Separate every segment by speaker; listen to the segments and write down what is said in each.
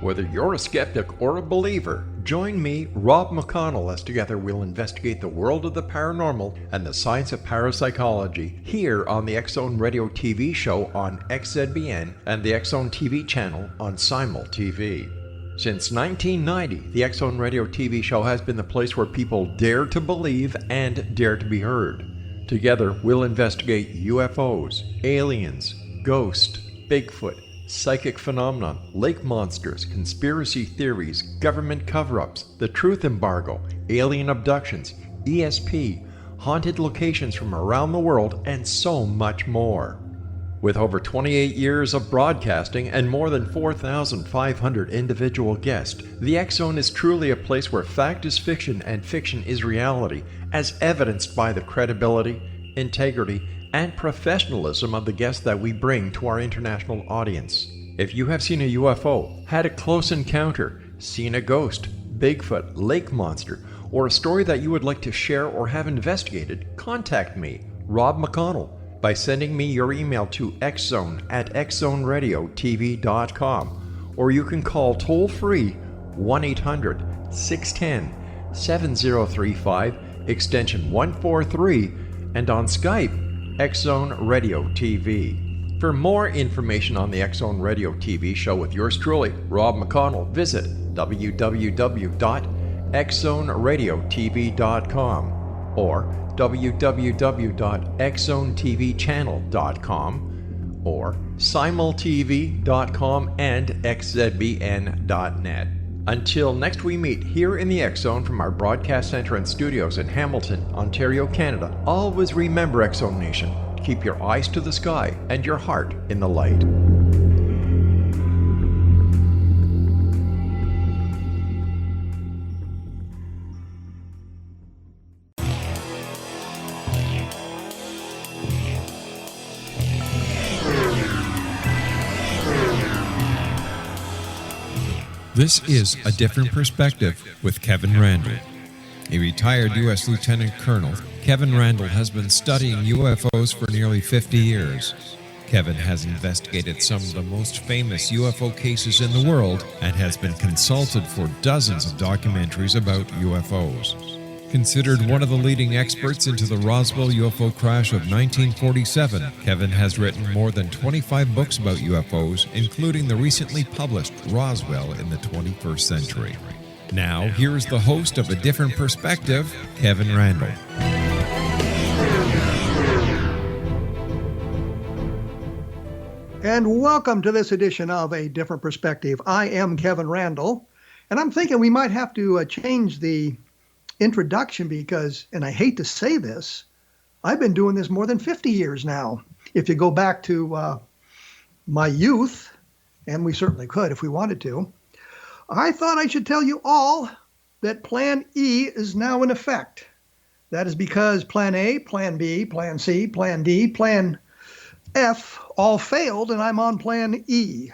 Speaker 1: Whether you're a skeptic or a believer, join me, Rob McConnell, as together we'll investigate the world of the paranormal and the science of parapsychology here on the X-Zone Radio TV show on XZBN and the X-Zone TV channel on Simul TV. Since 1990, the X-Zone Radio TV show has been the place where people dare to believe and dare to be heard. Together, we'll investigate UFOs, aliens, ghosts, Bigfoot, psychic phenomenon, lake monsters, conspiracy theories, government cover-ups, the truth embargo, alien abductions, ESP, haunted locations from around the world, and so much more. With over 28 years of broadcasting and more than 4,500 individual guests, the X-Zone is truly a place where fact is fiction and fiction is reality, as evidenced by the credibility, integrity, and professionalism of the guests that we bring to our international audience. If you have seen a UFO, had a close encounter, seen a ghost, Bigfoot, lake monster, or a story that you would like to share or have investigated, contact me, Rob McConnell, by sending me your email to xzone@xzoneradiotv.com, or you can call toll-free 1-800-610-7035, extension 143, and on Skype, X-Zone Radio TV. For more information on the X-Zone Radio TV show with yours truly, Rob McConnell, visit www.xzoneradiotv.com or www.xzonetvchannel.com or simultv.com and xzbn.net. Until next we meet here in the X-Zone from our broadcast center and studios in Hamilton, Ontario, Canada, always remember, X-Zone Nation, keep your eyes to the sky and your heart in the light.
Speaker 2: This is A Different Perspective with Kevin Randle. A retired U.S. Lieutenant Colonel, Kevin Randle has been studying UFOs for nearly 50 years. Kevin has investigated some of the most famous UFO cases in the world and has been consulted for dozens of documentaries about UFOs. Considered one of the leading experts into the Roswell UFO crash of 1947, Kevin has written more than 25 books about UFOs, including the recently published Roswell in the 21st Century. Now, here is the host of A Different Perspective, Kevin Randle.
Speaker 3: And welcome to this edition of A Different Perspective. I am Kevin Randle, and I'm thinking we might have to change the introduction because, and I hate to say this, I've been doing this more than 50 years now. If you go back to my youth, and we certainly could if we wanted to, I thought I should tell you all that Plan E is now in effect. That is because Plan A, Plan B, Plan C, Plan D, Plan F all failed, and I'm on Plan E,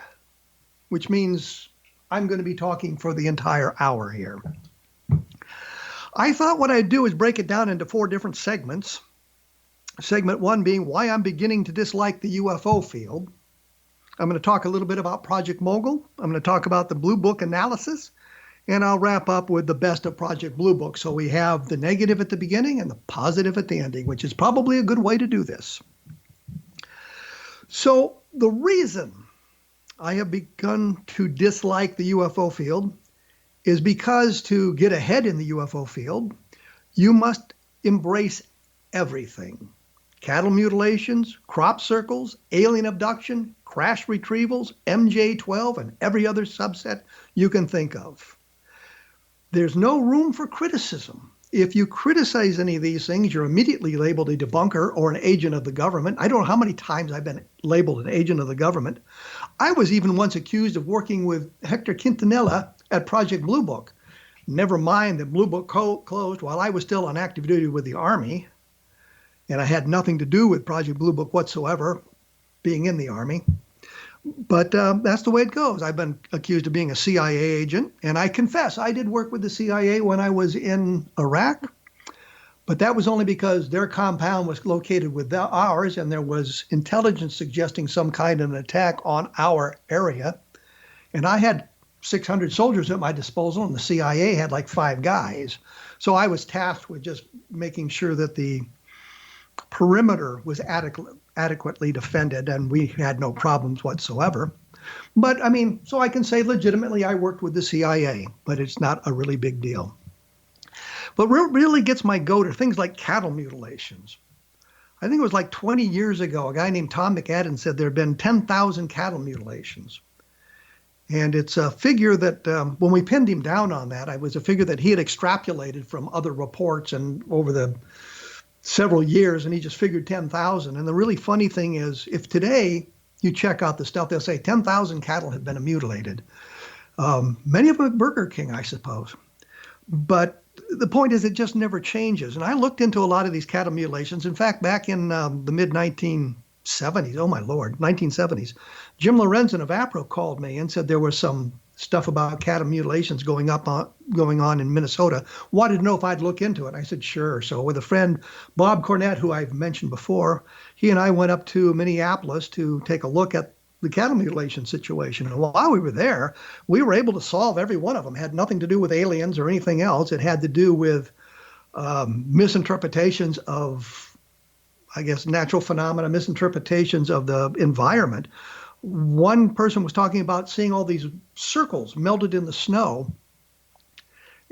Speaker 3: which means I'm going to be talking for the entire hour here. I thought what I'd do is break it down into 4 different segments. Segment 1 being why I'm beginning to dislike the UFO field. I'm going to talk a little bit about Project Mogul. I'm going to talk about the Blue Book analysis. And I'll wrap up with the best of Project Blue Book. So we have the negative at the beginning and the positive at the ending, which is probably a good way to do this. So the reason I have begun to dislike the UFO field is because to get ahead in the UFO field, you must embrace everything. Cattle mutilations, crop circles, alien abduction, crash retrievals, MJ-12, and every other subset you can think of. There's no room for criticism. If you criticize any of these things, you're immediately labeled a debunker or an agent of the government. I don't know how many times I've been labeled an agent of the government. I was even once accused of working with Hector Quintanilla at Project Blue Book. Never mind that Blue Book closed while I was still on active duty with the Army, and I had nothing to do with Project Blue Book whatsoever, being in the Army. But that's the way it goes. I've been accused of being a CIA agent, and I confess I did work with the CIA when I was in Iraq, but that was only because their compound was located with ours, and there was intelligence suggesting some kind of an attack on our area. And I had 600 soldiers at my disposal, and the CIA had like 5 guys. So I was tasked with just making sure that the perimeter was adequately defended, and we had no problems whatsoever. But I mean, so I can say legitimately I worked with the CIA, but it's not a really big deal. But what really gets my goat are things like cattle mutilations. I think it was like 20 years ago, a guy named Tom McAdam said there had been 10,000 cattle mutilations. And it's a figure that when we pinned him down on that, it was a figure that he had extrapolated from other reports and over the several years, and he just figured 10,000. And the really funny thing is, if today you check out the stuff, they'll say 10,000 cattle have been mutilated. Many of them at Burger King, I suppose. But the point is, it just never changes. And I looked into a lot of these cattle mutilations. In fact, back in the mid-1970s, oh my Lord, 1970s, Jim Lorenzen of APRO called me and said there was some stuff about cattle mutilations going on in Minnesota. Wanted to know if I'd look into it. I said, sure. So with a friend, Bob Cornett, who I've mentioned before, he and I went up to Minneapolis to take a look at the cattle mutilation situation. And while we were there, we were able to solve every one of them. It had nothing to do with aliens or anything else. It had to do with misinterpretations of, I guess, natural phenomena, misinterpretations of the environment. One person was talking about seeing all these circles melted in the snow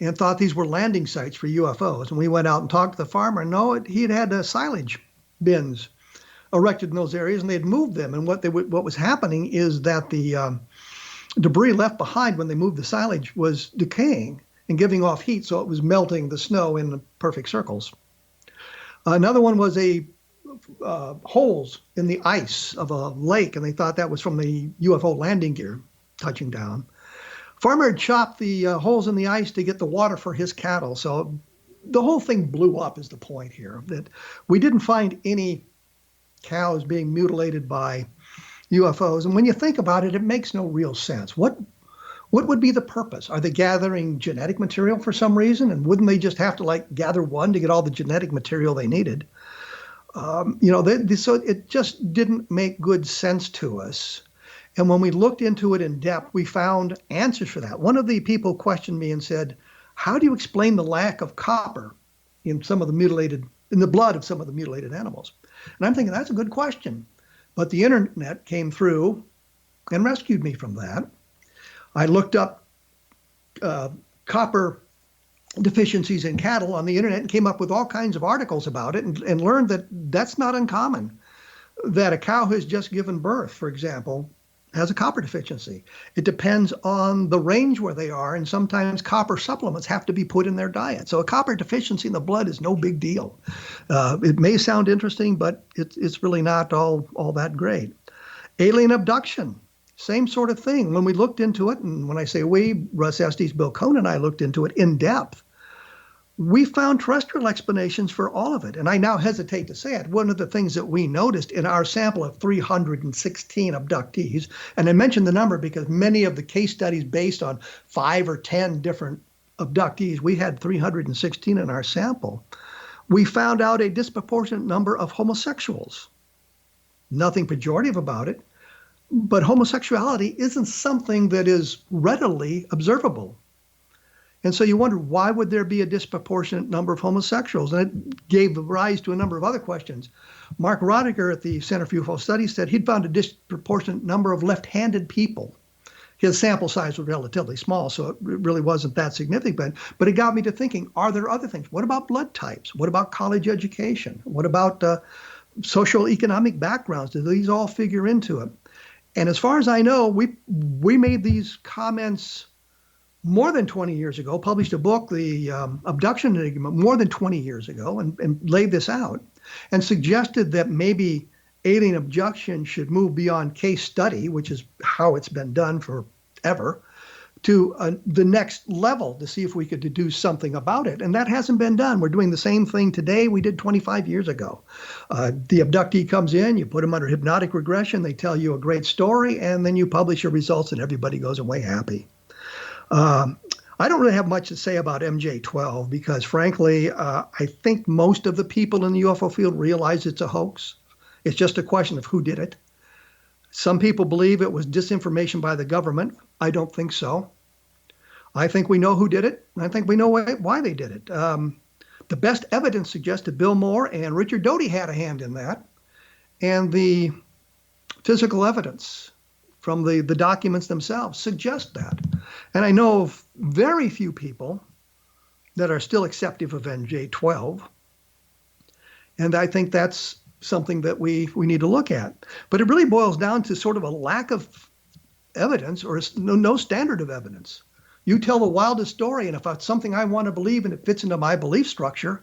Speaker 3: and thought these were landing sites for UFOs. And we went out and talked to the farmer. No, he had silage bins erected in those areas, and they had moved them. And what was happening is that the debris left behind when they moved the silage was decaying and giving off heat, so it was melting the snow in the perfect circles. Another one was holes in the ice of a lake, and they thought that was from the UFO landing gear touching down. Farmer had chopped the holes in the ice to get the water for his cattle. So the whole thing blew up is the point here, that we didn't find any cows being mutilated by UFOs. And when you think about it, it makes no real sense. What would be the purpose? Are they gathering genetic material for some reason? And wouldn't they just have to like gather one to get all the genetic material they needed? So it just didn't make good sense to us. And when we looked into it in depth, we found answers for that. One of the people questioned me and said, how do you explain the lack of copper in the blood of some of the mutilated animals? And I'm thinking, that's a good question. But the internet came through and rescued me from that. I looked up copper deficiencies in cattle on the internet and came up with all kinds of articles about it and learned that that's not uncommon. That a cow who's just given birth, for example, has a copper deficiency. It depends on the range where they are, and sometimes copper supplements have to be put in their diet. So a copper deficiency in the blood is no big deal. It may sound interesting, but it's really not all that great. Alien abduction, same sort of thing. When we looked into it, and when I say we, Russ Estes, Bill Cohn, and I looked into it in depth, we found terrestrial explanations for all of it. And I now hesitate to say it. One of the things that we noticed in our sample of 316 abductees, and I mentioned the number because many of the case studies based on 5 or 10 different abductees, we had 316 in our sample. We found out a disproportionate number of homosexuals. Nothing pejorative about it, but homosexuality isn't something that is readily observable. And so you wonder, why would there be a disproportionate number of homosexuals? And it gave rise to a number of other questions. Mark Rodiger at the Center for UFO Studies said he'd found a disproportionate number of left-handed people. His sample size was relatively small, so it really wasn't that significant. But it got me to thinking, are there other things? What about blood types? What about college education? What about social economic backgrounds? Do these all figure into it? And as far as I know, we made these comments more than 20 years ago, published a book, The Abduction Enigma, more than 20 years ago, and laid this out and suggested that maybe alien abduction should move beyond case study, which is how it's been done forever, to the next level to see if we could do something about it. And that hasn't been done. We're doing the same thing today we did 25 years ago. The abductee comes in, you put them under hypnotic regression, they tell you a great story, and then you publish your results and everybody goes away happy. I don't really have much to say about MJ-12 because, frankly, I think most of the people in the UFO field realize it's a hoax. It's just a question of who did it. Some people believe it was disinformation by the government. I don't think so. I think we know who did it. And I think we know why they did it. The best evidence suggests that Bill Moore and Richard Doty had a hand in that. And the physical evidence from the documents themselves suggest that. And I know of very few people that are still acceptive of NJ-12. And I think that's something that we need to look at. But it really boils down to sort of a lack of evidence, or no standard of evidence. You tell the wildest story, and if it's something I want to believe and it fits into my belief structure,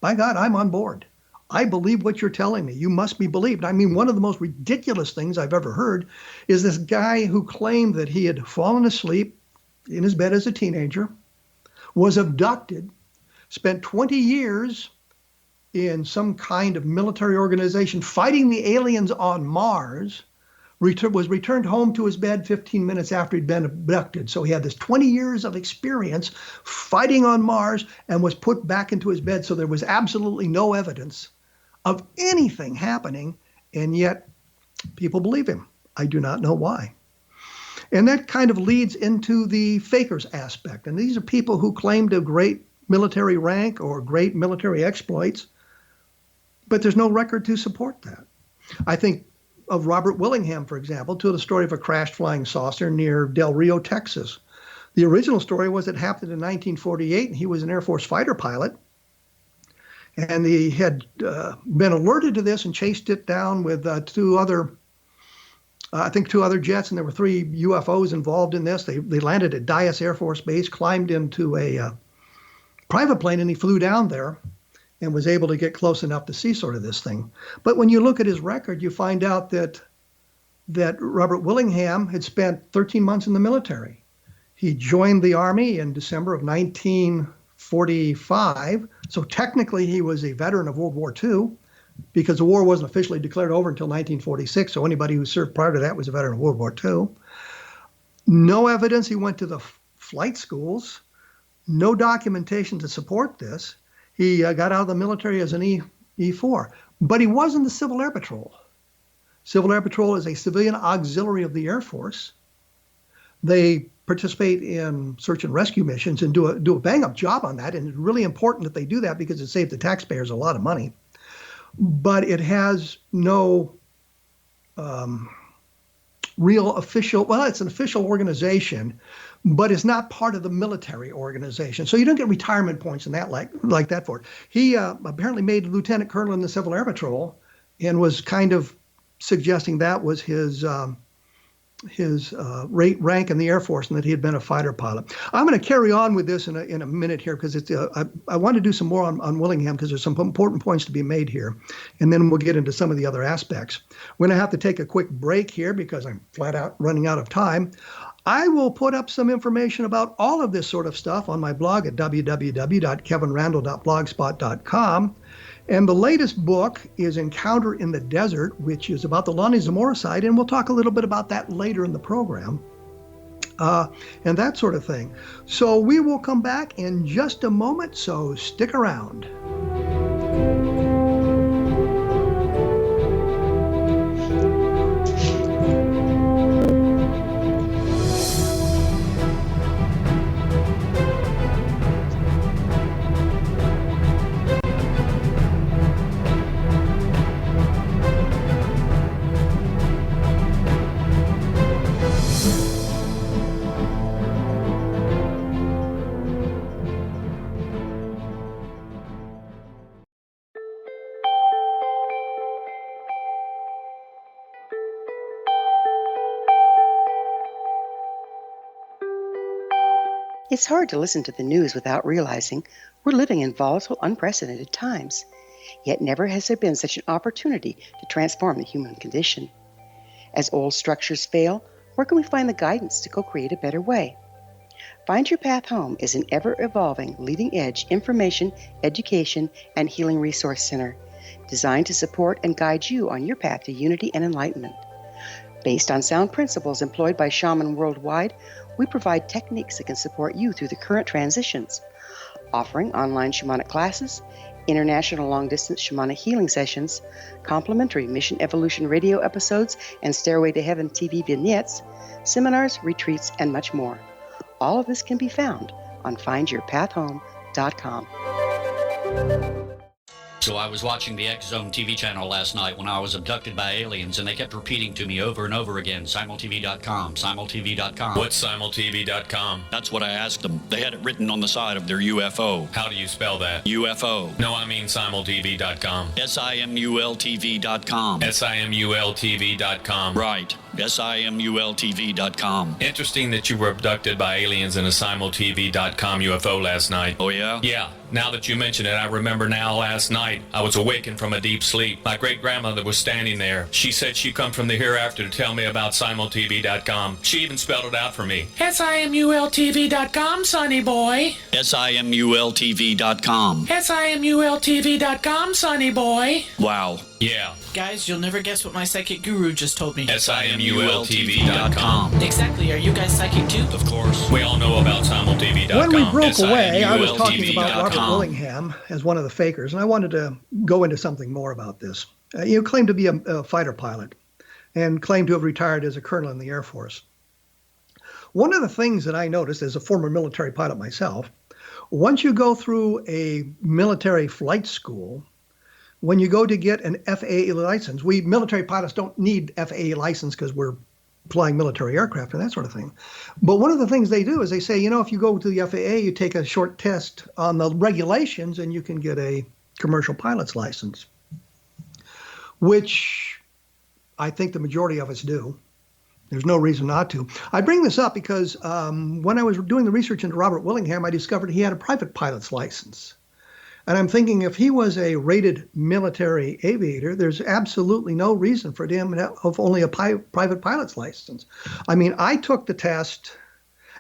Speaker 3: by God, I'm on board. I believe what you're telling me. You must be believed. I mean, one of the most ridiculous things I've ever heard is this guy who claimed that he had fallen asleep in his bed as a teenager, was abducted, spent 20 years in some kind of military organization fighting the aliens on Mars, was returned home to his bed 15 minutes after he'd been abducted. So he had this 20 years of experience fighting on Mars and was put back into his bed. So there was absolutely no evidence of anything happening, and yet people believe him. I do not know why. And that kind of leads into the fakers aspect. And these are people who claim to have great military rank or great military exploits, but there's no record to support that. I think of Robert Willingham, for example, told the story of a crashed flying saucer near Del Rio, Texas. The original story was it happened in 1948, and he was an Air Force fighter pilot. And he had been alerted to this and chased it down with two other jets, and there were 3 UFOs involved in this. They landed at Dyess Air Force Base, climbed into a private plane, and he flew down there and was able to get close enough to see sort of this thing. But when you look at his record, you find out that Robert Willingham had spent 13 months in the military. He joined the Army in December of 1945. So technically he was a veteran of World War II, because the war wasn't officially declared over until 1946. So anybody who served prior to that was a veteran of World War II. No evidence he went to the flight schools. No documentation to support this. He got out of the military as an E4, but he was in the Civil Air Patrol. Civil Air Patrol is a civilian auxiliary of the Air Force. They participate in search and rescue missions and do a bang-up job on that, and it's really important that they do that because it saves the taxpayers a lot of money. But it has no real official, well, it's an official organization, but it's not part of the military organization. So you don't get retirement points in that like that for it. He apparently made lieutenant colonel in the Civil Air Patrol and was kind of suggesting that was his rank in the Air Force and that he had been a fighter pilot. I'm going to carry on with this in a minute here because it's I want to do some more on Willingham because there's some important points to be made here, and then we'll get into some of the other aspects. We're going to have to take a quick break here because I'm flat out running out of time. I will put up some information about all of this sort of stuff on my blog at www.kevinrandle.blogspot.com. And the latest book is Encounter in the Desert, which is about the Lonnie Zamora site, and we'll talk a little bit about that later in the program, and that sort of thing. So we will come back in just a moment, so stick around.
Speaker 4: It's hard to listen to the news without realizing we're living in volatile, unprecedented times. Yet never has there been such an opportunity to transform the human condition. As old structures fail, where can we find the guidance to co-create a better way? Find Your Path Home is an ever-evolving, leading-edge information, education, and healing resource center designed to support and guide you on your path to unity and enlightenment. Based on sound principles employed by shaman worldwide, we provide techniques that can support you through the current transitions, offering online shamanic classes, international long-distance shamanic healing sessions, complimentary Mission Evolution radio episodes and Stairway to Heaven TV vignettes, seminars, retreats, and much more. All of this can be found on findyourpathhome.com.
Speaker 5: So I was watching the X Zone TV channel last night when I was abducted by aliens, and they kept repeating to me over and over again, simultv.com, simultv.com.
Speaker 6: What's simultv.com?
Speaker 5: That's what I asked them. They had it written on the side of their UFO.
Speaker 6: How do you spell that?
Speaker 5: UFO.
Speaker 6: No, I mean simultv.com.
Speaker 5: simultv.com.
Speaker 6: simultv.com.
Speaker 5: Right. simultv.com.
Speaker 6: Interesting that you were abducted by aliens in a simultv.com UFO last night.
Speaker 5: Oh, yeah?
Speaker 6: Yeah. Now that you mention it, I remember now last night I was awakened from a deep sleep. My great-grandmother was standing there. She said she'd come from the hereafter to tell me about simultv.com. She even spelled it out for me. simultv.com, sonny boy.
Speaker 5: simultv.com.
Speaker 6: simultv.com, sonny boy.
Speaker 5: Wow.
Speaker 6: Yeah.
Speaker 7: Guys, you'll never guess what my psychic guru just told me.
Speaker 6: simultv.com.
Speaker 7: Exactly. Are you guys psychic too?
Speaker 5: Of course.
Speaker 6: We all know about simultv.com.
Speaker 3: When we broke away, I was talking about
Speaker 5: simultv.com.
Speaker 3: Robert Willingham as one of the fakers, and I wanted to go into something more about this. He claimed to be a fighter pilot and claimed to have retired as a colonel in the Air Force. One of the things that I noticed as a former military pilot myself, once you go through a military flight school, when you go to get an FAA license, we military pilots don't need FAA license because we're flying military aircraft and that sort of thing. But one of the things they do is they say, you know, if you go to the FAA, you take a short test on the regulations and you can get a commercial pilot's license, which I think the majority of us do. There's no reason not to. I bring this up because when I was doing the research into Robert Willingham, I discovered he had a private pilot's license. And I'm thinking if he was a rated military aviator, there's absolutely no reason for him to have only a private pilot's license. I mean, I took the test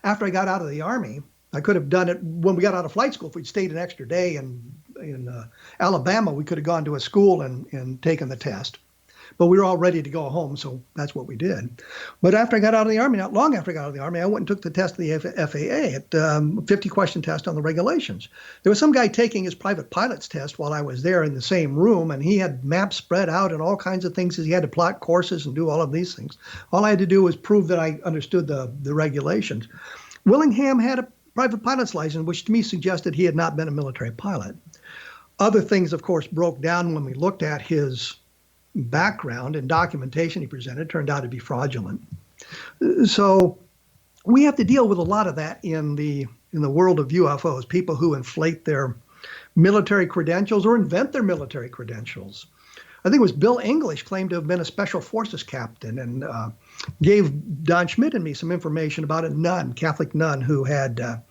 Speaker 3: after I got out of the Army. I could have done it when we got out of flight school. If we'd stayed an extra day in Alabama, we could have gone to a school and taken the test. But we were all ready to go home, so that's what we did. But after I got out of the Army, not long after I got out of the Army, I went and took the test of the FAA, at 50-question test on the regulations. There was some guy taking his private pilot's test while I was there in the same room, and he had maps spread out and all kinds of things. He had to plot courses and do all of these things. All I had to do was prove that I understood the regulations. Willingham had a private pilot's license, which to me suggested he had not been a military pilot. Other things, of course, broke down when we looked at his background and documentation he presented turned out to be fraudulent. So we have to deal with a lot of that in the world of UFOs, people who inflate their military credentials or invent their military credentials. I think it was Bill English claimed to have been a special forces captain and gave Don Schmidt and me some information about a nun, Catholic nun, who had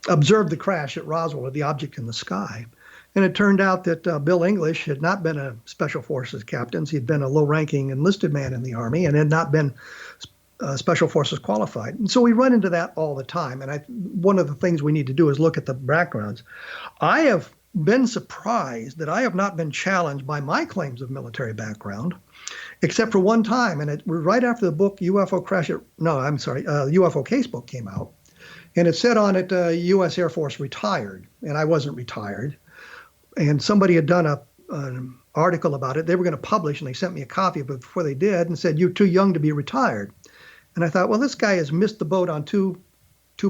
Speaker 3: observed the crash at Roswell of the object in the sky. And it turned out that Bill English had not been a special forces captain. He'd been a low-ranking enlisted man in the Army and had not been special forces qualified. And so we run into that all the time. And one of the things we need to do is look at the backgrounds. I have been surprised that I have not been challenged by my claims of military background, except for one time. And it was right after the book UFO Casebook came out. And it said on it, U.S. Air Force retired. And I wasn't retired. And somebody had done an article about it. They were going to publish, and they sent me a copy of it before they did and said, "You're too young to be retired." And I thought, well, this guy has missed the boat on two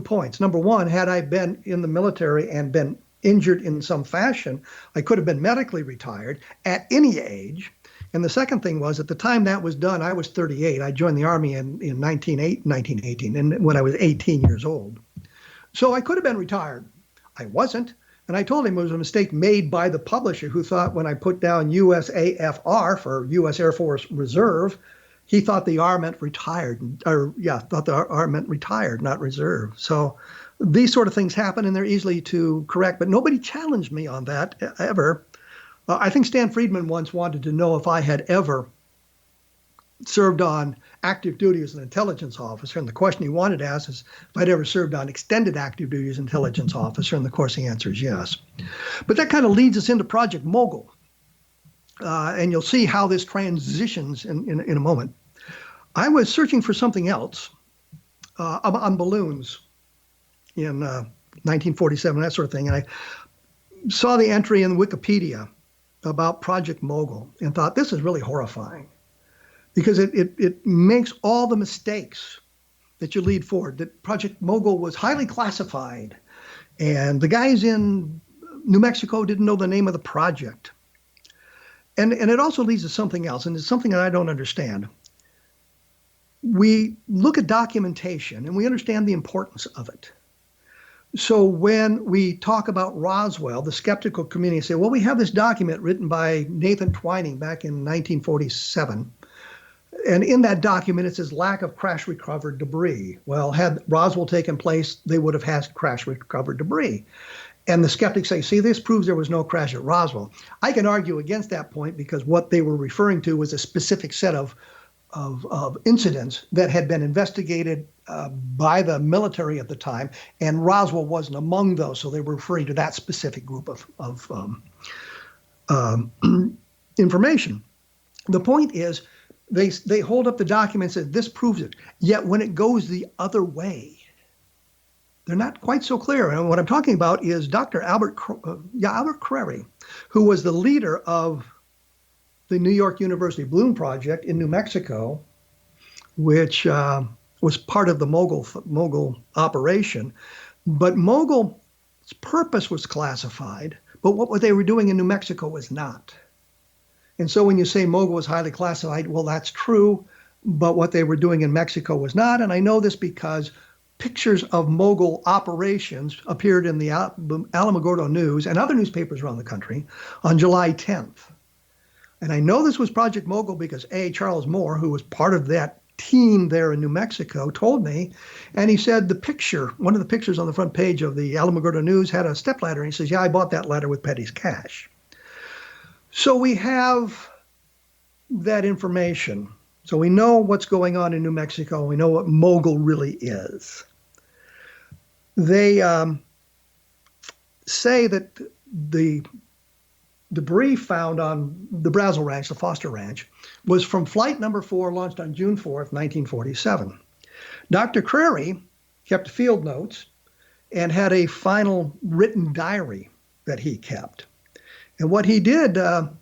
Speaker 3: points. Number one, had I been in the military and been injured in some fashion, I could have been medically retired at any age. And the second thing was, at the time that was done, I was 38. I joined the Army in 1918, and when I was 18 years old. So I could have been retired. I wasn't. And I told him it was a mistake made by the publisher, who thought when I put down USAFR for U.S. Air Force Reserve, he thought the R meant retired, thought the R meant retired, not reserve. So these sort of things happen, and they're easily to correct. But nobody challenged me on that ever. I think Stan Friedman once wanted to know if I had ever served on active duty as an intelligence officer. And the question he wanted to ask is if I'd ever served on extended active duty as intelligence officer. And of course, the answer is yes. But that kind of leads us into Project Mogul. And you'll see how this transitions in a moment. I was searching for something else on balloons in 1947, that sort of thing. And I saw the entry in Wikipedia about Project Mogul and thought, this is really horrifying, because it makes all the mistakes that you lead forward, that Project Mogul was highly classified, and the guys in New Mexico didn't know the name of the project. And it also leads to something else, and it's something that I don't understand. We look at documentation, and we understand the importance of it. So when we talk about Roswell, the skeptical community say, well, we have this document written by Nathan Twining back in 1947. And in that document, it says lack of crash recovered debris. Well, had Roswell taken place, they would have had crash recovered debris. And the skeptics say, see, this proves there was no crash at Roswell. I can argue against that point because what they were referring to was a specific set of incidents that had been investigated by the military at the time, and Roswell wasn't among those. So they were referring to that specific group of information. The point is, they hold up the document and say, this proves it. Yet when it goes the other way, they're not quite so clear. And what I'm talking about is Dr. Albert Crary, who was the leader of the New York University Balloon Project in New Mexico, which was part of the Mogul operation. But Mogul's purpose was classified, but what they were doing in New Mexico was not. And so when you say Mogul was highly classified, well, that's true, but what they were doing in Mexico was not. And I know this because pictures of Mogul operations appeared in the Alamogordo News and other newspapers around the country on July 10th. And I know this was Project Mogul because Charles Moore, who was part of that team there in New Mexico, told me, and he said one of the pictures on the front page of the Alamogordo News had a stepladder, and he says, yeah, I bought that ladder with Petty's cash. So we have that information. So we know what's going on in New Mexico. We know what Mogul really is. They say that the debris found on the Brazil Ranch, the Foster Ranch, was from flight number 4, launched on June 4th, 1947. Dr. Crary kept field notes and had a final written diary that he kept. And what he did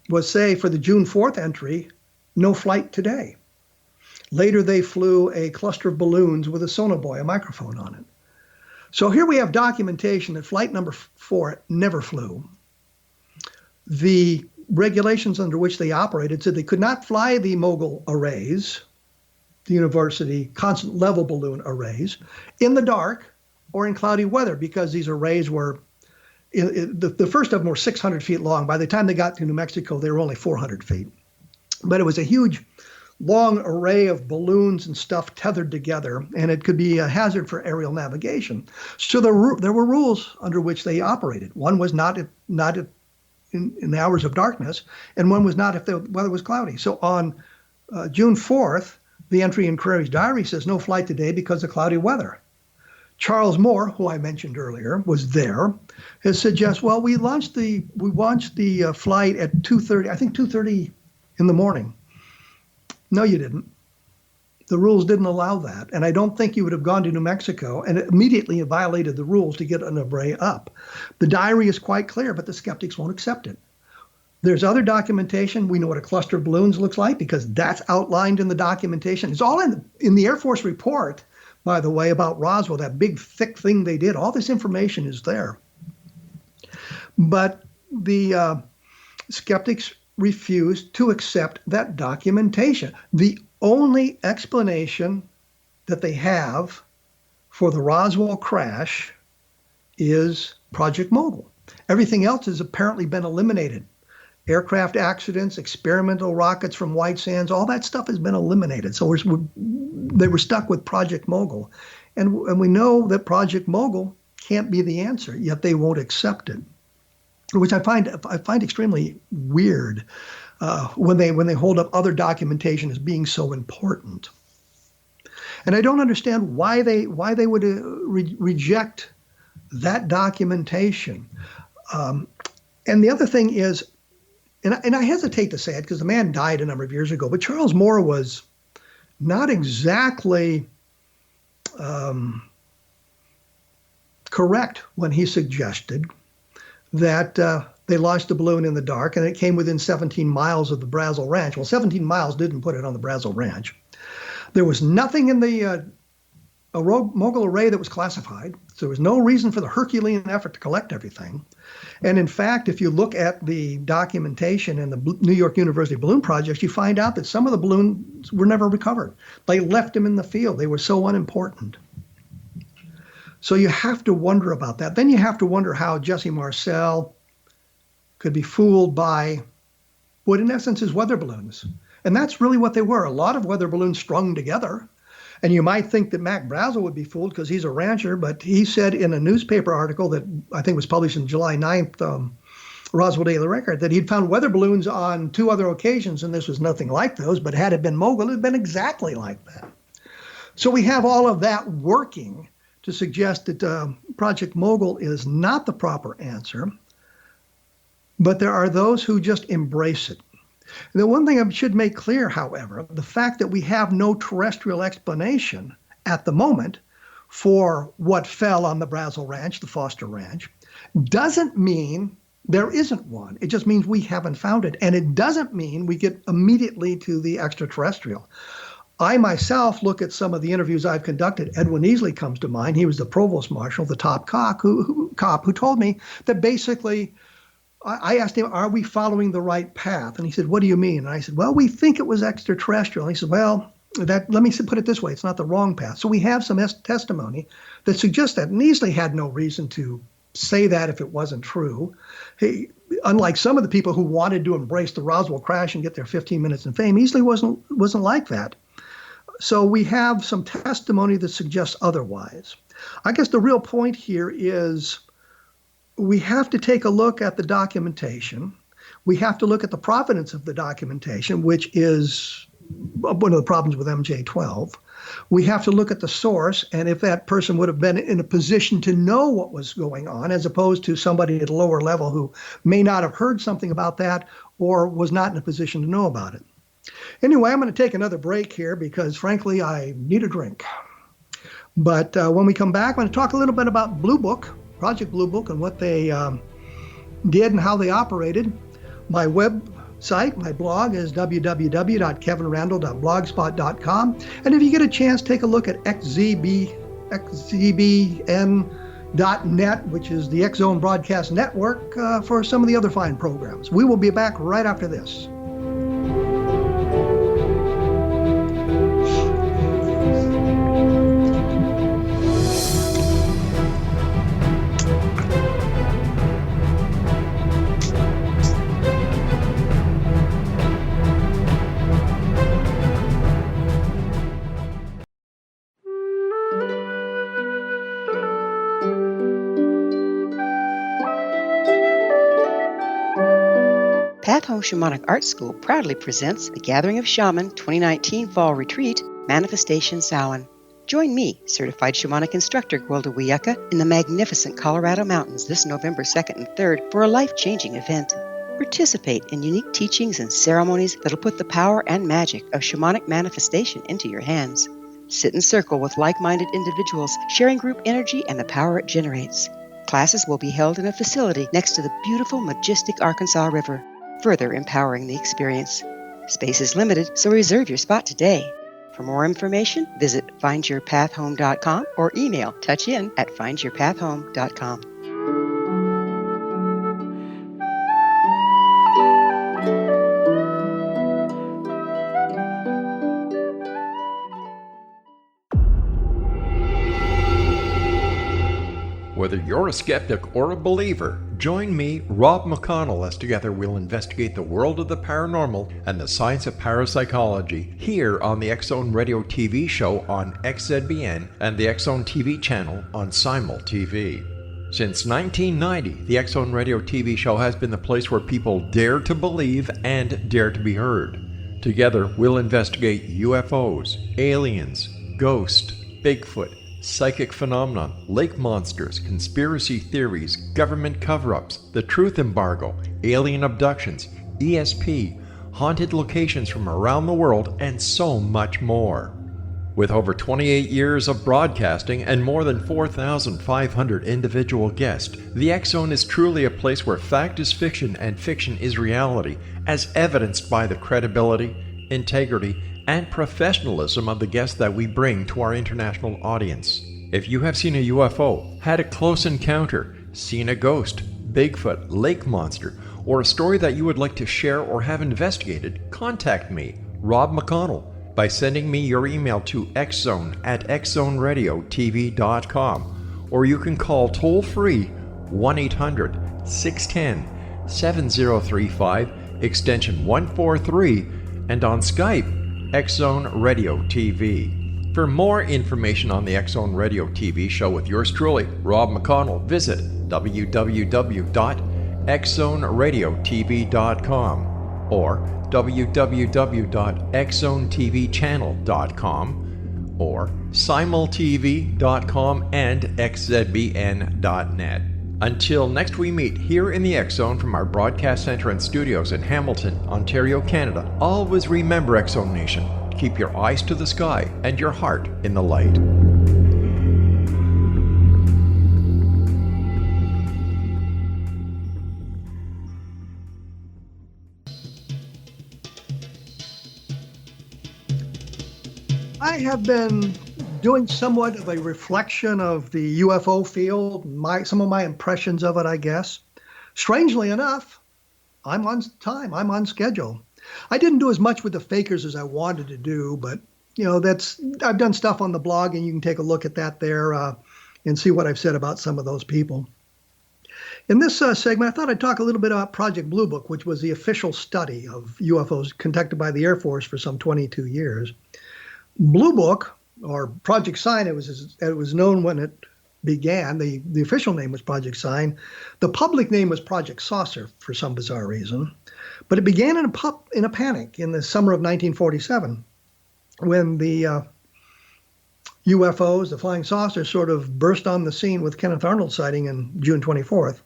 Speaker 3: was say for the June 4th entry, no flight today. Later, they flew a cluster of balloons with a sonobuoy, a microphone on it. So here we have documentation that flight number 4 never flew. The regulations under which they operated said they could not fly the Mogul arrays, the university constant level balloon arrays, in the dark or in cloudy weather because these arrays were, the first of them were 600 feet long. By the time they got to New Mexico, they were only 400 feet. But it was a huge, long array of balloons and stuff tethered together, and it could be a hazard for aerial navigation. So there were rules under which they operated. One was not in the hours of darkness, and one was not if the weather was cloudy. So on June 4th, the entry in Crary's diary says no flight today because of cloudy weather. Charles Moore, who I mentioned earlier, was there, has suggested, well, we launched the flight at 2:30, I think 2:30 in the morning. No, you didn't. The rules didn't allow that. And I don't think you would have gone to New Mexico and immediately violated the rules to get an array up. The diary is quite clear, but the skeptics won't accept it. There's other documentation. We know what a cluster of balloons looks like because that's outlined in the documentation. It's all in the Air Force report, by the way, about Roswell, that big, thick thing they did. All this information is there. But the skeptics refused to accept that documentation. The only explanation that they have for the Roswell crash is Project Mogul. Everything else has apparently been eliminated. Aircraft accidents, experimental rockets from White Sands, all that stuff has been eliminated. So they were stuck with Project Mogul. And we know that Project Mogul can't be the answer, yet they won't accept it, which I find extremely weird when they hold up other documentation as being so important. And I don't understand why they would reject that documentation. And the other thing is, and I hesitate to say it because the man died a number of years ago, but Charles Moore was not exactly correct when he suggested that they launched a balloon in the dark and it came within 17 miles of the Brazil Ranch. Well, 17 miles didn't put it on the Brazil Ranch. There was nothing in the a mogul array that was classified. So there was no reason for the Herculean effort to collect everything. And in fact, if you look at the documentation in the New York University balloon projects, you find out that some of the balloons were never recovered. They left them in the field. They were so unimportant. So you have to wonder about that. Then you have to wonder how Jesse Marcel could be fooled by what in essence is weather balloons. And that's really what they were. A lot of weather balloons strung together. And you might think that Mac Brazel would be fooled because he's a rancher, but he said in a newspaper article that I think was published in July 9th, Roswell Daily Record, that he'd found weather balloons on 2 other occasions, and this was nothing like those, but had it been mogul, it had been exactly like that. So we have all of that working to suggest that Project Mogul is not the proper answer, but there are those who just embrace it. The one thing I should make clear, however, the fact that we have no terrestrial explanation at the moment for what fell on the Brazel Ranch, the Foster Ranch, doesn't mean there isn't one. It just means we haven't found it. And it doesn't mean we get immediately to the extraterrestrial. I myself look at some of the interviews I've conducted. Edwin Easley comes to mind. He was the provost marshal, the top cop who told me that basically, I asked him, are we following the right path? And he said, what do you mean? And I said, well, we think it was extraterrestrial. And he said, well, let me put it this way. It's not the wrong path. So we have some testimony that suggests that. And Easley had no reason to say that if it wasn't true. Unlike some of the people who wanted to embrace the Roswell crash and get their 15 minutes in fame, Easley wasn't like that. So we have some testimony that suggests otherwise. I guess the real point here is we have to take a look at the documentation. We have to look at the provenance of the documentation, which is one of the problems with MJ12. We have to look at the source and if that person would have been in a position to know what was going on, as opposed to somebody at a lower level who may not have heard something about that or was not in a position to know about it. Anyway, I'm going to take another break here because, frankly, I need a drink. But when we come back, I'm going to talk a little bit about Blue Book, Project Blue Book, and what they did and how they operated. My website, my blog is www.kevinrandle.blogspot.com. And if you get a chance, take a look at xzbn.net, which is the X Zone Broadcast Network, for some of the other fine programs. We will be back right after this.
Speaker 4: Path Home Shamanic Art School proudly presents the Gathering of Shaman 2019 Fall Retreat, Manifestation Samhain. Join me, certified shamanic instructor Gwilda Wiyaka, in the magnificent Colorado Mountains this November 2nd and 3rd for a life-changing event. Participate in unique teachings and ceremonies that'll put the power and magic of shamanic manifestation into your hands. Sit in circle with like-minded individuals, sharing group energy and the power it generates. Classes will be held in a facility next to the beautiful, majestic Arkansas River, further empowering the experience. Space is limited, so reserve your spot today. For more information, visit findyourpathhome.com or email touchin@findyourpathhome.com.
Speaker 1: Whether you're a skeptic or a believer, join me, Rob McConnell, as together we'll investigate the world of the paranormal and the science of parapsychology here on the X Zone Radio TV show on XZBN and the X Zone TV channel on Simul TV. Since 1990, the X Zone Radio TV show has been the place where people dare to believe and dare to be heard. Together, we'll investigate UFOs, aliens, ghosts, Bigfoot, psychic phenomenon, lake monsters, conspiracy theories, government cover-ups, the truth embargo, alien abductions, ESP, haunted locations from around the world, and so much more. With over 28 years of broadcasting and more than 4,500 individual guests, the X Zone is truly a place where fact is fiction and fiction is reality, as evidenced by the credibility, integrity, and professionalism of the guests that we bring to our international audience. If you have seen a UFO, had a close encounter, seen a ghost, Bigfoot, lake monster, or a story that you would like to share or have investigated, contact me, Rob McConnell, by sending me your email to xzone@xzoneradiotv.com, or you can call toll-free 1-800-610-7035, extension 143, and on Skype, X-Zone Radio TV. For more information on the X-Zone Radio TV show with yours truly, Rob McConnell, visit www.xzoneradiotv.com or www.xzonetvchannel.com or simultv.com and xzbn.net. Until next we meet here in the X-Zone from our broadcast center and studios in Hamilton, Ontario, Canada, always remember, X-Zone Nation, keep your eyes to the sky and your heart in the light.
Speaker 3: I have been doing somewhat of a reflection of the UFO field, some of my impressions of it, I guess. Strangely enough, I'm on time, I'm on schedule. I didn't do as much with the fakers as I wanted to do, but I've done stuff on the blog, and you can take a look at that there and see what I've said about some of those people. In this segment, I thought I'd talk a little bit about Project Blue Book, which was the official study of UFOs conducted by the Air Force for some 22 years. Blue Book, or Project Sign, it was known when it began. The official name was Project Sign. The public name was Project Saucer for some bizarre reason. But it began in a panic in the summer of 1947 when the UFOs, the flying saucers, sort of burst on the scene with Kenneth Arnold sighting on June 24th.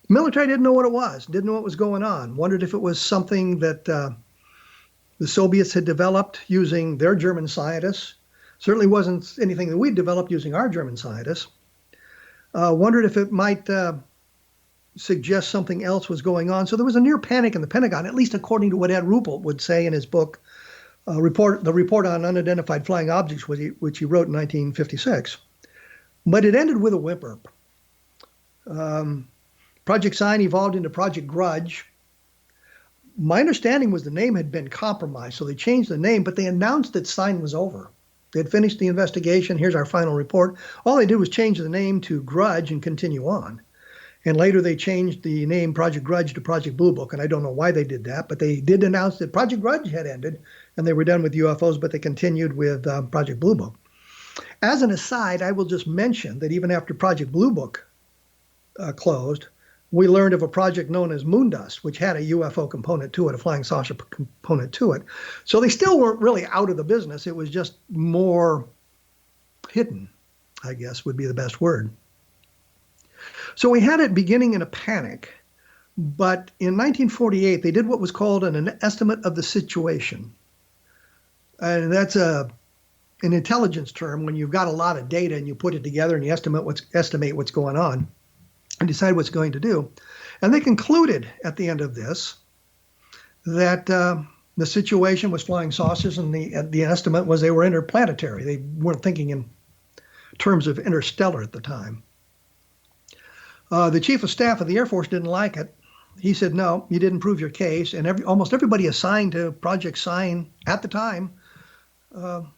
Speaker 3: The military didn't know what it was, didn't know what was going on, wondered if it was something that the Soviets had developed using their German scientists. Certainly wasn't anything that we'd developed using our German scientists. Wondered if it might suggest something else was going on. So there was a near panic in the Pentagon, at least according to what Ed Ruppelt would say in his book, the report on unidentified flying objects, which he wrote in 1956. But it ended with a whimper. Project Sign evolved into Project Grudge. My understanding was the name had been compromised, so they changed the name, but they announced that Sign was over. They had finished the investigation. Here's our final report. All they did was change the name to Grudge and continue on. And later they changed the name Project Grudge to Project Blue Book, and I don't know why they did that, but they did announce that Project Grudge had ended and they were done with UFOs, but they continued with Project Blue Book. As an aside, I will just mention that even after Project Blue Book closed, we learned of a project known as Moondust, which had a UFO component to it, a flying saucer component to it. So they still weren't really out of the business. It was just more hidden, I guess would be the best word. So we had it beginning in a panic, but in 1948, they did what was called an estimate of the situation. And that's an intelligence term when you've got a lot of data and you put it together and you estimate what's going on and decide what's going to do. And they concluded at the end of this that the situation was flying saucers, and the estimate was they were interplanetary. They weren't thinking in terms of interstellar at the time. The chief of staff of the Air Force didn't like it. He said, no, you didn't prove your case. And almost everybody assigned to Project Sign at the time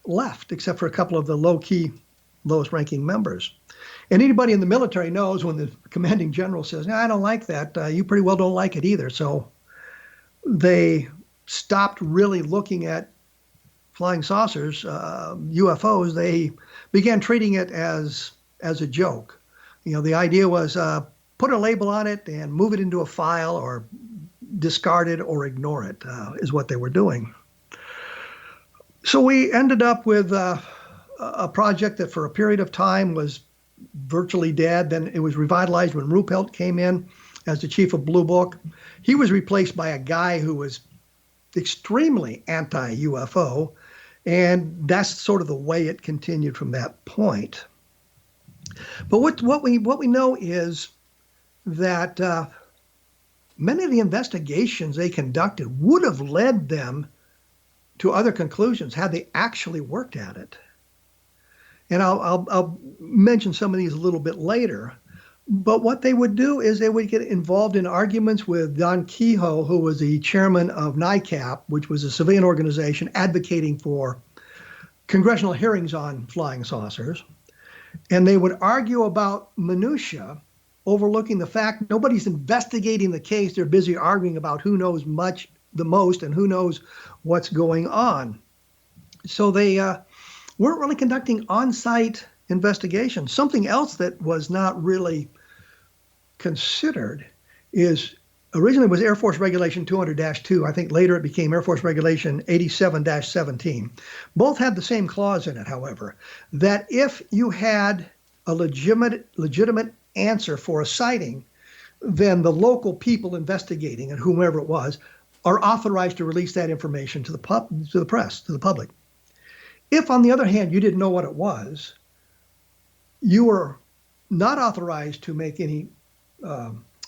Speaker 3: left, except for a couple of the low-key, lowest-ranking members. And anybody in the military knows when the commanding general says, no, I don't like that, you pretty well don't like it either. So they stopped really looking at flying saucers, UFOs. They began treating it as a joke. The idea was put a label on it and move it into a file or discard it or ignore it is what they were doing. So we ended up with a project that for a period of time was virtually dead. Then it was revitalized when Ruppelt came in as the chief of Blue Book. He was replaced by a guy who was extremely anti-UFO, and that's sort of the way it continued from that point. But what we know is that many of the investigations they conducted would have led them to other conclusions had they actually worked at it. And I'll mention some of these a little bit later. But what they would do is they would get involved in arguments with Don Kehoe, who was the chairman of NICAP, which was a civilian organization advocating for congressional hearings on flying saucers. And they would argue about minutia, overlooking the fact nobody's investigating the case. They're busy arguing about who knows the most and who knows what's going on. So they weren't really conducting on-site investigations. Something else that was not really considered is originally was Air Force Regulation 200-2. I think later it became Air Force Regulation 87-17. Both had the same clause in it, however, that if you had a legitimate answer for a sighting, then the local people investigating and whomever it was are authorized to release that information to the press, to the public. If, on the other hand, you didn't know what it was, you were not authorized to make any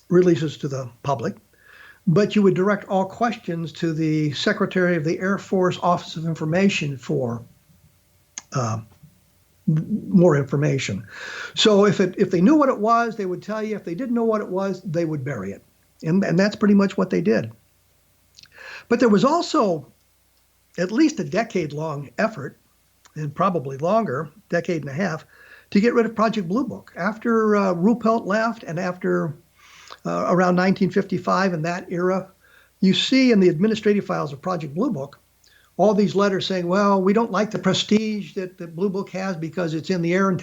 Speaker 3: releases to the public, but you would direct all questions to the Secretary of the Air Force Office of Information for more information. So if they knew what it was, they would tell you. If they didn't know what it was, they would bury it. And that's pretty much what they did. But there was also at least a decade-long effort, and probably longer, decade and a half, to get rid of Project Blue Book. After Ruppelt left and after around 1955 in that era, you see in the administrative files of Project Blue Book all these letters saying, well, we don't like the prestige that the Blue Book has because it's in the Air and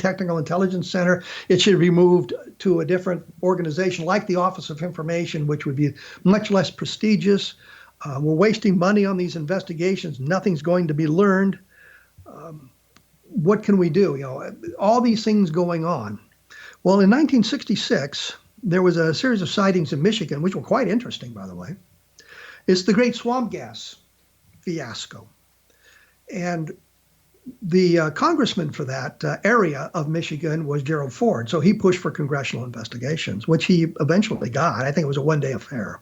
Speaker 3: Technical Intelligence Center. It should be moved to a different organization like the Office of Information, which would be much less prestigious. We're wasting money on these investigations. Nothing's going to be learned. What can we do? All these things going on. Well, in 1966, there was a series of sightings in Michigan, which were quite interesting, by the way. It's the Great Swamp Gas fiasco. And the congressman for that area of Michigan was Gerald Ford. So he pushed for congressional investigations, which he eventually got. I think it was a one-day affair.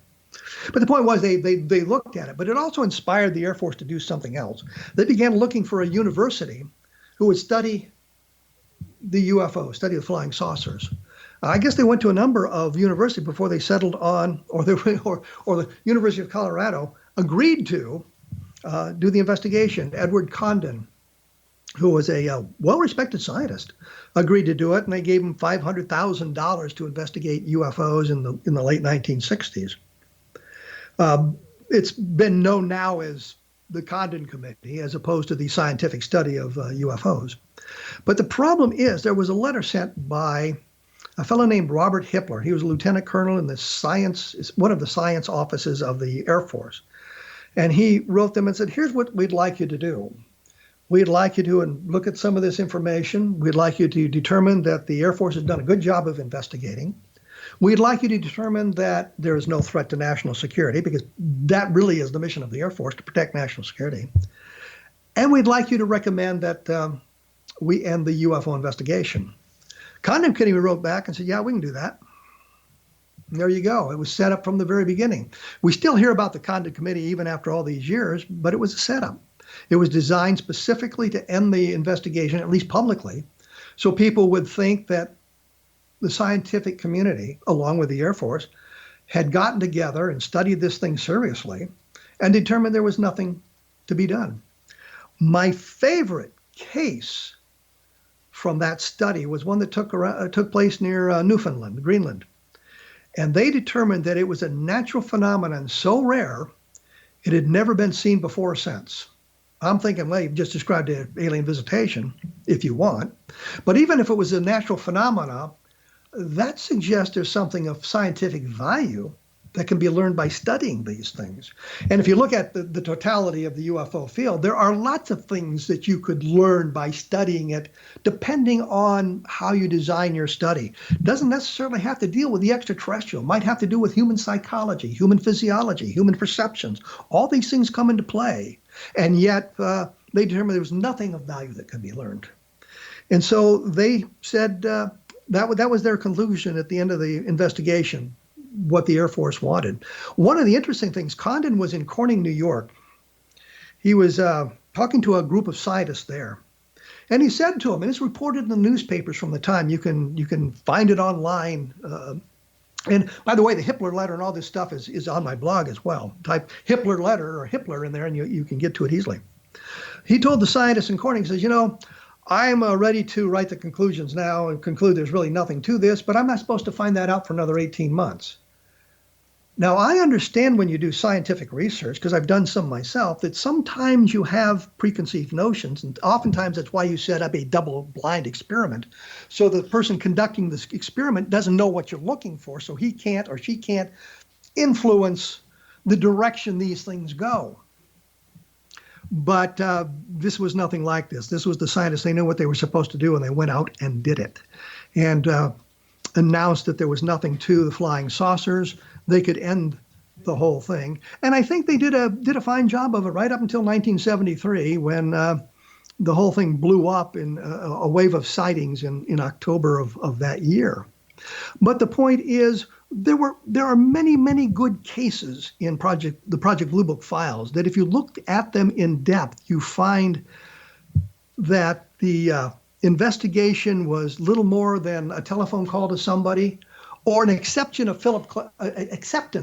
Speaker 3: But the point was they looked at it. But it also inspired the Air Force to do something else. They began looking for a university who would study the UFO, study the flying saucers. I guess they went to a number of universities before they settled on, or the University of Colorado agreed to do the investigation. Edward Condon, who was a well-respected scientist, agreed to do it, and they gave him $500,000 to investigate UFOs in the late 1960s. It's been known now as the Condon Committee, as opposed to the scientific study of UFOs. But the problem is there was a letter sent by a fellow named Robert Hippler. He was a lieutenant colonel in one of the science offices of the Air Force. And he wrote them and said, here's what we'd like you to do. We'd like you to look at some of this information. We'd like you to determine that the Air Force has done a good job of investigating. We'd like you to determine that there is no threat to national security, because that really is the mission of the Air Force, to protect national security. And we'd like you to recommend that we end the UFO investigation. Condon Committee wrote back and said, yeah, we can do that. And there you go. It was set up from the very beginning. We still hear about the Condon Committee even after all these years, but it was a setup. It was designed specifically to end the investigation, at least publicly, so people would think that the scientific community, along with the Air Force, had gotten together and studied this thing seriously and determined there was nothing to be done. My favorite case from that study was one that took place near Newfoundland, Greenland. And they determined that it was a natural phenomenon so rare, it had never been seen before or since. I'm thinking, well, you've just described an alien visitation, if you want. But even if it was a natural phenomena, that suggests there's something of scientific value that can be learned by studying these things. And if you look at the totality of the UFO field, there are lots of things that you could learn by studying it, depending on how you design your study. Doesn't necessarily have to deal with the extraterrestrial. Might have to do with human psychology, human physiology, human perceptions. All these things come into play. And yet they determined there was nothing of value that could be learned. And so they said that was their conclusion at the end of the investigation, what the Air Force wanted. One of the interesting things, Condon was in Corning, New York, He was talking to a group of scientists there. And he said to them, and it's reported in the newspapers from the time, you can find it online. And by the way, the Hitler letter and all this stuff is on my blog as well. Type Hitler letter or Hitler in there and you can get to it easily. He told the scientists in Corning, he says, I'm ready to write the conclusions now and conclude there's really nothing to this, but I'm not supposed to find that out for another 18 months. Now, I understand when you do scientific research, because I've done some myself, that sometimes you have preconceived notions, and oftentimes that's why you set up a double-blind experiment. So the person conducting this experiment doesn't know what you're looking for, so he can't or she can't influence the direction these things go. But this was nothing like this. This was the scientists. They knew what they were supposed to do, and they went out and did it. And announced that there was nothing to the flying saucers. They could end the whole thing. And I think they did a fine job of it right up until 1973 when the whole thing blew up in a wave of sightings in October of that year. But the point is, there are many, many good cases in the Project Blue Book files that if you looked at them in depth, you find that the investigation was little more than a telephone call to somebody or an acceptance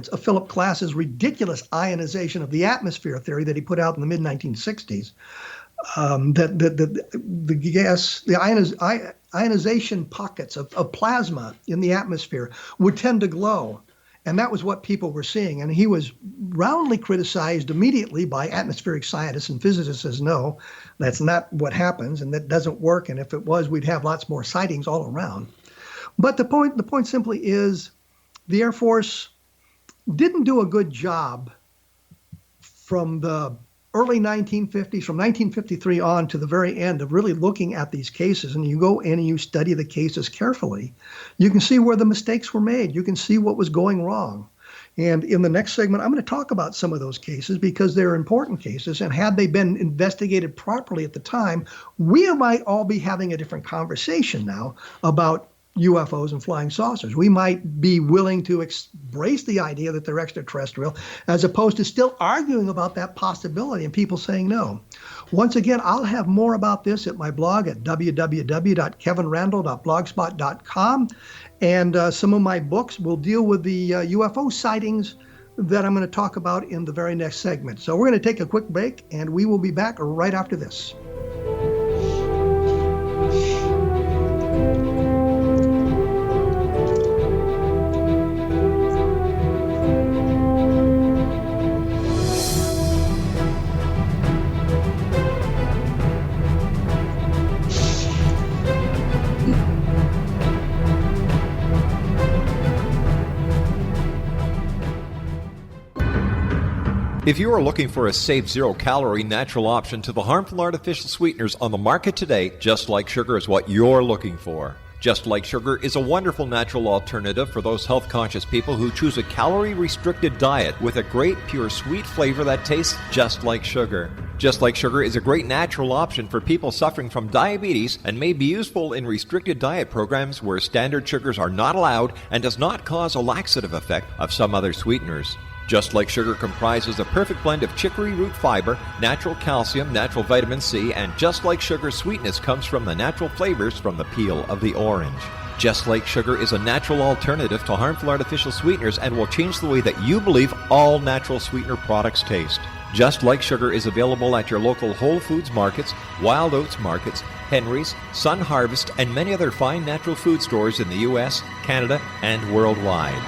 Speaker 3: of Philip Klass's ridiculous ionization of the atmosphere theory that he put out in the mid-1960s. The ionization pockets of plasma in the atmosphere would tend to glow. And that was what people were seeing. And he was roundly criticized immediately by atmospheric scientists and physicists as, no, that's not what happens and that doesn't work. And if it was, we'd have lots more sightings all around. But the point simply is the Air Force didn't do a good job from the early 1950s, from 1953 on to the very end of really looking at these cases. And you go in and you study the cases carefully. You can see where the mistakes were made. You can see what was going wrong. And in the next segment, I'm going to talk about some of those cases because they're important cases. And had they been investigated properly at the time, we might all be having a different conversation now about UFOs and flying saucers. We might be willing to embrace the idea that they're extraterrestrial as opposed to still arguing about that possibility and people saying no. Once again, I'll have more about this at my blog at www.kevinrandle.blogspot.com. And some of my books will deal with the UFO sightings that I'm going to talk about in the very next segment. So we're going to take a quick break and we will be back right after this.
Speaker 1: If you are looking for a safe, zero-calorie natural option to the harmful artificial sweeteners on the market today, Just Like Sugar is what you're looking for. Just Like Sugar is a wonderful natural alternative for those health-conscious people who choose a calorie-restricted diet with a great, pure, sweet flavor that tastes just like sugar. Just Like Sugar is a great natural option for people suffering from diabetes and may be useful in restricted diet programs where standard sugars are not allowed and does not cause a laxative effect of some other sweeteners. Just Like Sugar comprises a perfect blend of chicory root fiber, natural calcium, natural vitamin C, and Just Like Sugar's sweetness comes from the natural flavors from the peel of the orange. Just Like Sugar is a natural alternative to harmful artificial sweeteners and will change the way that you believe all natural sweetener products taste. Just Like Sugar is available at your local Whole Foods markets, Wild Oats markets, Henry's, Sun Harvest, and many other fine natural food stores in the U.S., Canada, and worldwide.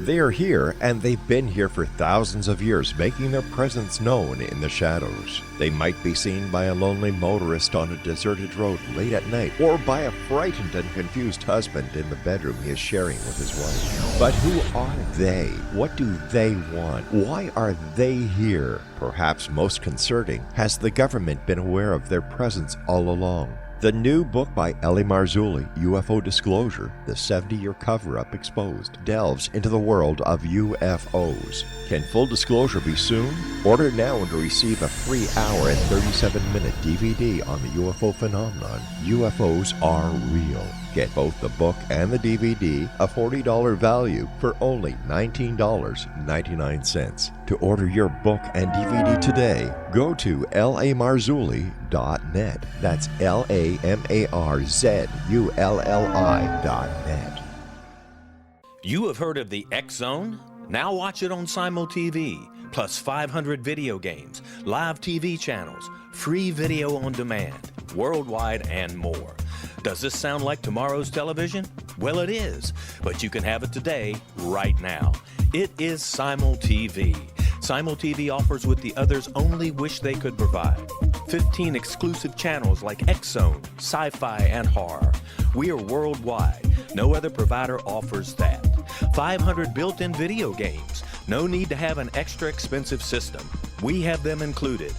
Speaker 1: They are here, and they've been here for thousands of years, making their presence known in the shadows. They might be seen by a lonely motorist on a deserted road late at night, or by a frightened and confused husband in the bedroom he is sharing with his wife. But who are they? What do they want? Why are they here? Perhaps most concerning, has the government been aware of their presence all along? The new book by Ellie Marzulli, UFO Disclosure, The 70-Year Cover-Up Exposed, delves into the world of UFOs. Can full disclosure be soon? Order now and receive a free hour and 37-minute DVD on the UFO phenomenon. UFOs are real. Get both the book and the DVD, a $40 value, for only $19.99. To order your book and DVD today, go to lamarzulli.net. That's LAMARZULLI.net.
Speaker 8: You have heard of the X Zone? Now watch it on Simul TV, plus 500 video games, live TV channels, free video on demand, worldwide, and more. Does this sound like tomorrow's television? Well, it is, but you can have it today, right now. It is Simul TV. Simul TV offers what the others only wish they could provide. 15 exclusive channels like X Zone, sci-fi, and horror. We are worldwide. No other provider offers that. 500 built-in video games. No need to have an extra expensive system. We have them included.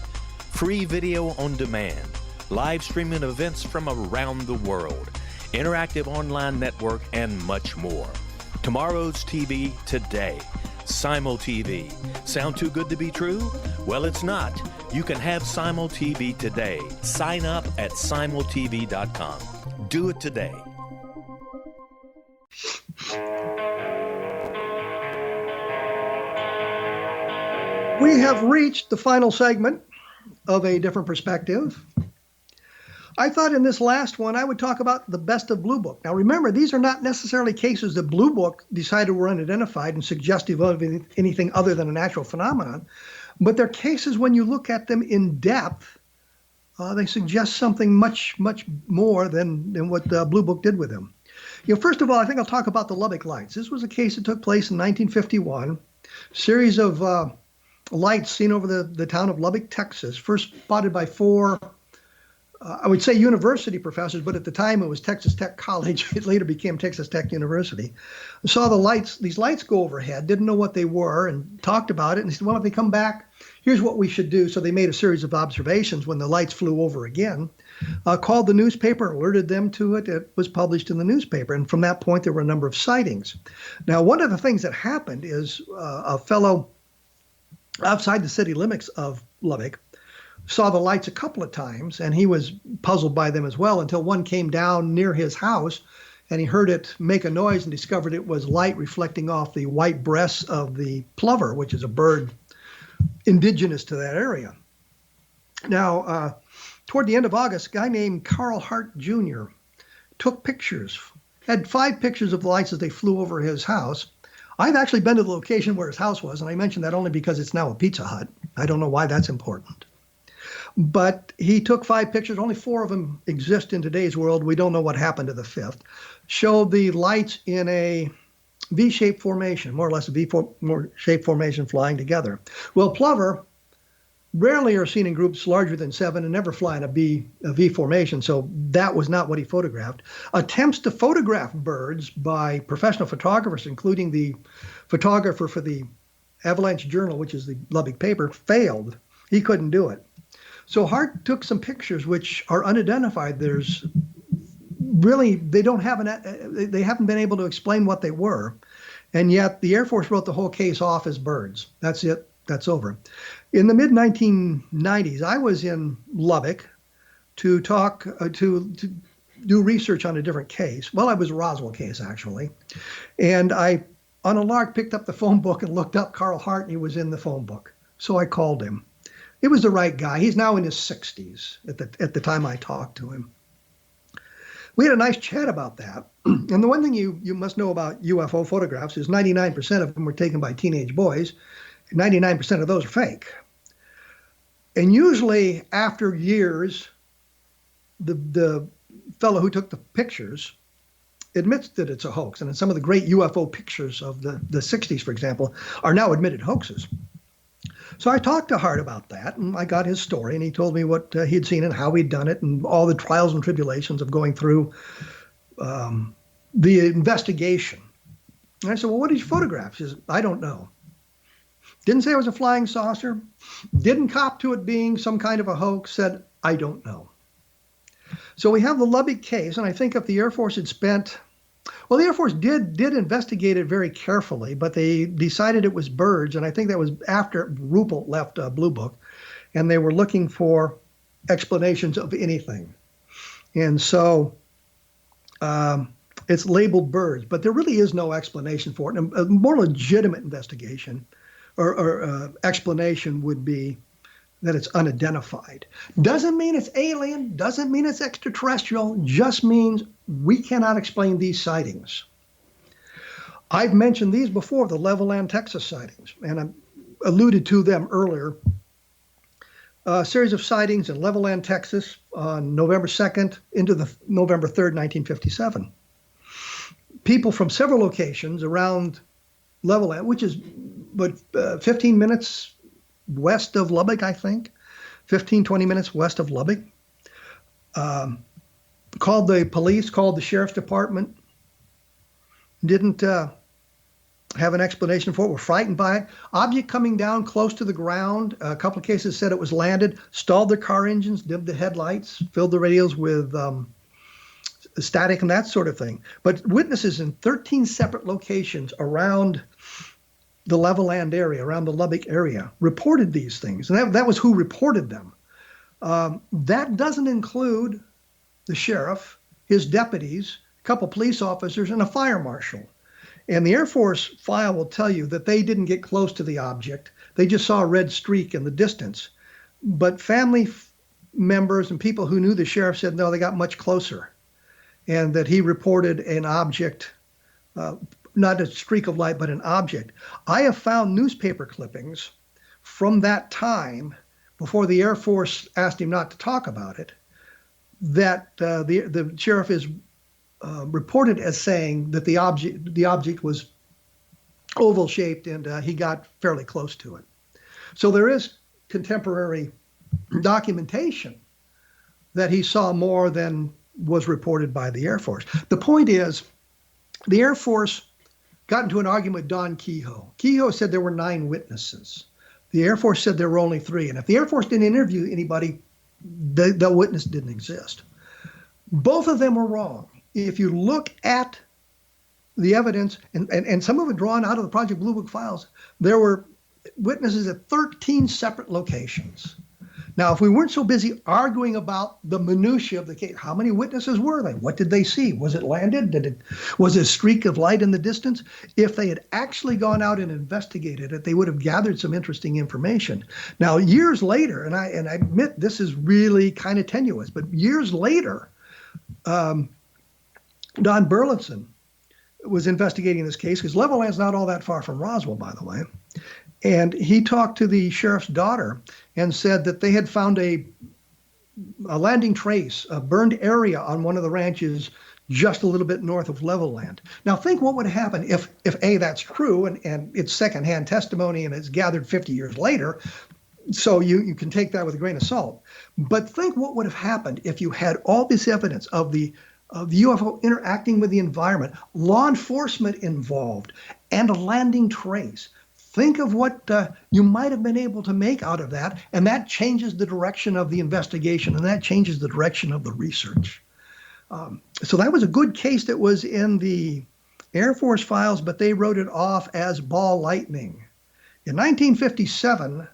Speaker 8: Free video on demand. Live streaming events from around the world. Interactive online network, and much more. Tomorrow's TV today. Simul TV. Sound too good to be true? Well, it's not. You can have Simul TV today. Sign up at simultv.com. Do it today.
Speaker 3: We have reached the final segment of A Different Perspective. I thought in this last one I would talk about the best of Blue Book. Now remember, these are not necessarily cases that Blue Book decided were unidentified and suggestive of anything other than a natural phenomenon, but they're cases when you look at them in depth, they suggest something much, much more than what Blue Book did with them. First of all, I think I'll talk about the Lubbock Lights. This was a case that took place in 1951, series of lights seen over the town of Lubbock, Texas, first spotted by four, I would say university professors, but at the time it was Texas Tech College. It later became Texas Tech University. Saw these lights go overhead, didn't know what they were, and talked about it, and said, well, if they come back, here's what we should do. So they made a series of observations when the lights flew over again, called the newspaper, alerted them to it. It was published in the newspaper, and from that point there were a number of sightings. Now, one of the things that happened is a fellow outside the city limits of Lubbock saw the lights a couple of times, and he was puzzled by them as well until one came down near his house, and he heard it make a noise and discovered it was light reflecting off the white breasts of the plover, which is a bird indigenous to that area. Now, toward the end of August, a guy named Carl Hart Jr. took pictures, had 5 pictures of the lights as they flew over his house. I've actually been to the location where his house was, and I mention that only because it's now a Pizza Hut. I don't know why that's important. But he took 5 pictures. Only 4 of them exist in today's world. We don't know what happened to the 5th. Showed the lights in a V-shaped formation, more or less a V-shaped formation flying together. Well, plover rarely are seen in groups larger than 7 and never fly in a V formation, so that was not what he photographed. Attempts to photograph birds by professional photographers, including the photographer for the Avalanche Journal, which is the Lubbock paper, failed. He couldn't do it. So Hart took some pictures which are unidentified. There's really, they haven't been able to explain what they were, and yet the Air Force wrote the whole case off as birds. That's it. That's over. In the mid-1990s, I was in Lubbock to talk to do research on a different case. Well, it was a Roswell case, actually. And I, on a lark, picked up the phone book and looked up Carl Hart, and he was in the phone book. So I called him. It was the right guy. He's now in his 60s at the time I talked to him. We had a nice chat about that. And the one thing you must know about UFO photographs is 99% of them were taken by teenage boys. 99% of those are fake. And usually after years, the fellow who took the pictures admits that it's a hoax. And some of the great UFO pictures of the 60s, for example, are now admitted hoaxes. So I talked to Hart about that, and I got his story, and he told me what he'd seen and how he'd done it and all the trials and tribulations of going through the investigation. And I said, well, what did you photograph? He said, I don't know. Didn't say it was a flying saucer. Didn't cop to it being some kind of a hoax. Said, I don't know. So we have the Lubbock case, and I think if the Air Force had spent Well, the Air Force did investigate it very carefully, but they decided it was birds, and I think that was after Ruppelt left Blue Book, and they were looking for explanations of anything. And so it's labeled birds, but there really is no explanation for it. And a more legitimate investigation or explanation would be that it's unidentified. Doesn't mean it's alien, doesn't mean it's extraterrestrial, just means we cannot explain these sightings. I've mentioned these before, the Levelland, Texas sightings, and I alluded to them earlier. A series of sightings in Levelland, Texas on November 2nd into the November 3rd, 1957. People from several locations around Levelland, which is 15 minutes west of Lubbock, I think, 15, 20 minutes west of Lubbock, called the police, called the sheriff's department, didn't have an explanation for it, were frightened by it. Object coming down close to the ground. A couple of cases said it was landed, stalled their car engines, dimmed the headlights, filled the radios with static and that sort of thing. But witnesses in 13 separate locations around the Levelland area, around the Lubbock area, reported these things. And that was who reported them. That doesn't include the sheriff, his deputies, a couple police officers, and a fire marshal. And the Air Force file will tell you that they didn't get close to the object. They just saw a red streak in the distance. But family members and people who knew the sheriff said, no, they got much closer. And that he reported an object, not a streak of light, but an object. I have found newspaper clippings from that time, before the Air Force asked him not to talk about it, that the sheriff is reported as saying that the object was oval shaped and he got fairly close to it. So there is contemporary documentation that he saw more than was reported by the Air Force. The point is, the Air Force got into an argument with Don Kehoe. Kehoe said there were 9 witnesses. The Air Force said there were only 3. And if the Air Force didn't interview anybody, the witness didn't exist. Both of them were wrong. If you look at the evidence, and some of it drawn out of the Project Blue Book files, there were witnesses at 13 separate locations. Now, if we weren't so busy arguing about the minutiae of the case, how many witnesses were they? What did they see? Was it landed? Was it a streak of light in the distance? If they had actually gone out and investigated it, they would have gathered some interesting information. Now, years later, and I admit this is really kind of tenuous, but years later, Don Burleson was investigating this case, because Levelland's not all that far from Roswell, by the way. And he talked to the sheriff's daughter and said that they had found a landing trace, a burned area on one of the ranches just a little bit north of Levelland. Now think what would happen if A, that's true, and it's secondhand testimony and it's gathered 50 years later, so you can take that with a grain of salt. But think what would have happened if you had all this evidence of the UFO interacting with the environment, law enforcement involved, and a landing trace. Think of what you might have been able to make out of that, and that changes the direction of the investigation, and that changes the direction of the research. So that was a good case that was in the Air Force files, but they wrote it off as ball lightning. In 1957,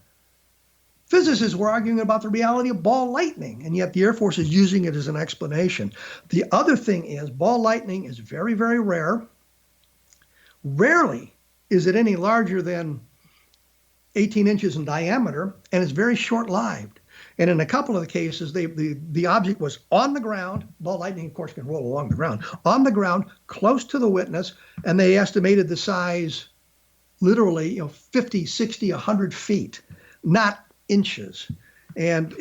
Speaker 3: physicists were arguing about the reality of ball lightning, and yet the Air Force is using it as an explanation. The other thing is, ball lightning is very, very rare. Rarely is it any larger than 18 inches in diameter, and it's very short-lived. And in a couple of the cases, the object was on the ground. Ball lightning, of course, can roll along the ground. On the ground, close to the witness, and they estimated the size literally 50, 60, 100 feet, not inches. And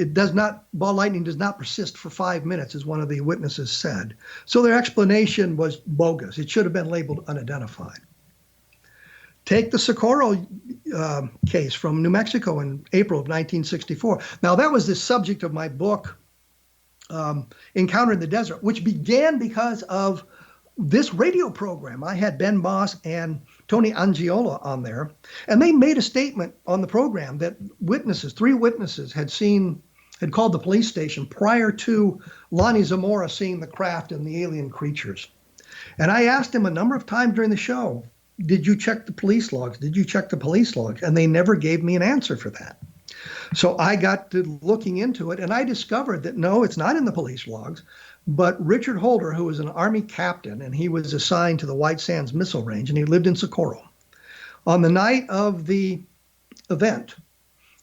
Speaker 3: ball lightning does not persist for 5 minutes, as one of the witnesses said. So their explanation was bogus. It should have been labeled unidentified. Take the Socorro case from New Mexico in April of 1964. Now, that was the subject of my book, Encounter in the Desert, which began because of this radio program. I had Ben Moss and Tony Angiola on there, and they made a statement on the program that 3 witnesses had called the police station prior to Lonnie Zamora seeing the craft and the alien creatures. And I asked him a number of times during the show, did you check the police logs? Did you check the police logs? And they never gave me an answer for that. So I got to looking into it, and I discovered that no, it's not in the police logs, but Richard Holder, who was an Army captain, and he was assigned to the White Sands Missile Range, and he lived in Socorro. On the night of the event,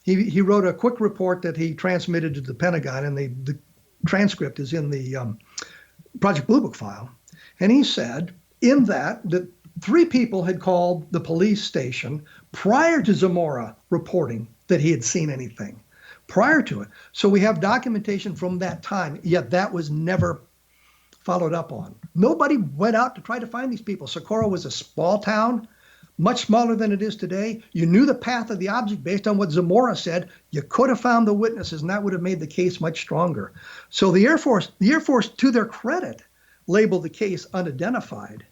Speaker 3: he wrote a quick report that he transmitted to the Pentagon, and the transcript is in the Project Blue Book file. And he said in that 3 people had called the police station prior to Zamora reporting that he had seen anything prior to it. So we have documentation from that time, yet that was never followed up on. Nobody went out to try to find these people. Socorro was a small town, much smaller than it is today. You knew the path of the object based on what Zamora said. You could have found the witnesses, and that would have made the case much stronger. So the Air Force, to their credit, labeled the case unidentified.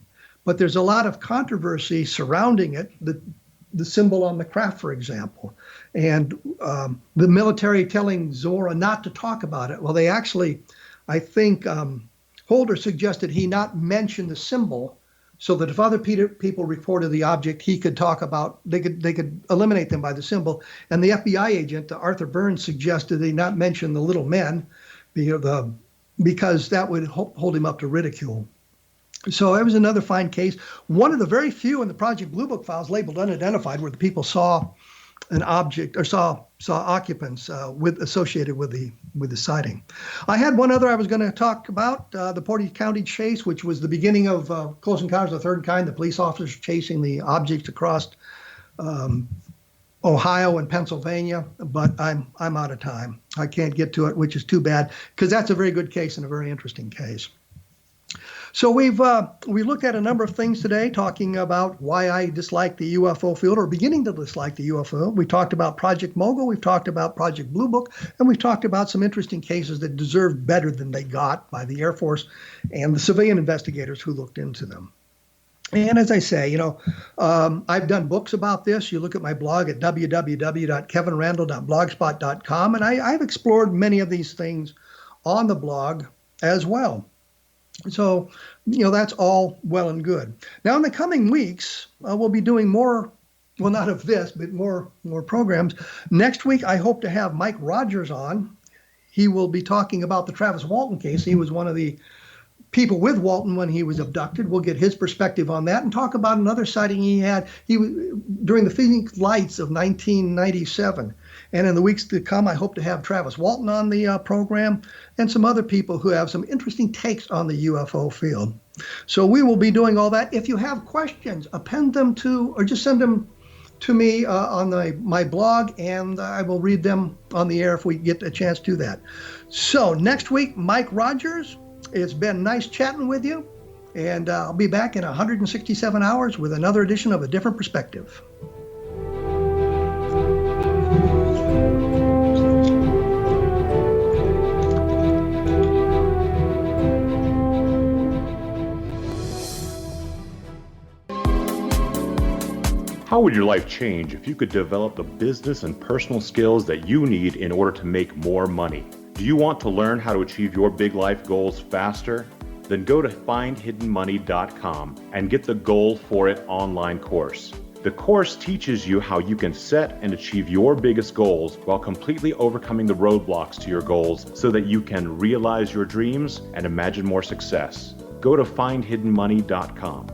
Speaker 3: But there's a lot of controversy surrounding it, the symbol on the craft, for example, and the military telling Zamora not to talk about it. Well, they actually, I think Holder suggested he not mention the symbol so that if other people reported the object, he could talk about, they could eliminate them by the symbol. And the FBI agent, Arthur Burns, suggested they not mention the little men because that would hold him up to ridicule. So it was another fine case. One of the very few in the Project Blue Book files labeled unidentified where the people saw an object or saw occupants associated with the sighting. I had one other I was going to talk about, the Portage County chase, which was the beginning of Close Encounters of the Third Kind, the police officers chasing the objects across Ohio and Pennsylvania, but I'm out of time. I can't get to it, which is too bad, because that's a very good case and a very interesting case. So we looked at a number of things today, talking about why I dislike the UFO field, or beginning to dislike the UFO. We talked about Project Mogul, we've talked about Project Blue Book, and we've talked about some interesting cases that deserved better than they got by the Air Force and the civilian investigators who looked into them. And as I say, I've done books about this. You look at my blog at www.kevinrandle.blogspot.com, and I've explored many of these things on the blog as well. So, that's all well and good. Now, in the coming weeks, we'll be doing more, well, not of this, but more programs. Next week, I hope to have Mike Rogers on. He will be talking about the Travis Walton case. He was one of the people with Walton when he was abducted. We'll get his perspective on that and talk about another sighting he had during the Phoenix Lights of 1997. And in the weeks to come, I hope to have Travis Walton on the program and some other people who have some interesting takes on the UFO field. So we will be doing all that. If you have questions, append them to, or just send them to me on my blog, and I will read them on the air if we get a chance to do that. So next week, Mike Rogers. It's been nice chatting with you, and I'll be back in 167 hours with another edition of A Different Perspective.
Speaker 9: How would your life change if you could develop the business and personal skills that you need in order to make more money? Do you want to learn how to achieve your big life goals faster? Then go to findhiddenmoney.com and get the Goal for It online course. The course teaches you how you can set and achieve your biggest goals while completely overcoming the roadblocks to your goals so that you can realize your dreams and imagine more success. Go to findhiddenmoney.com.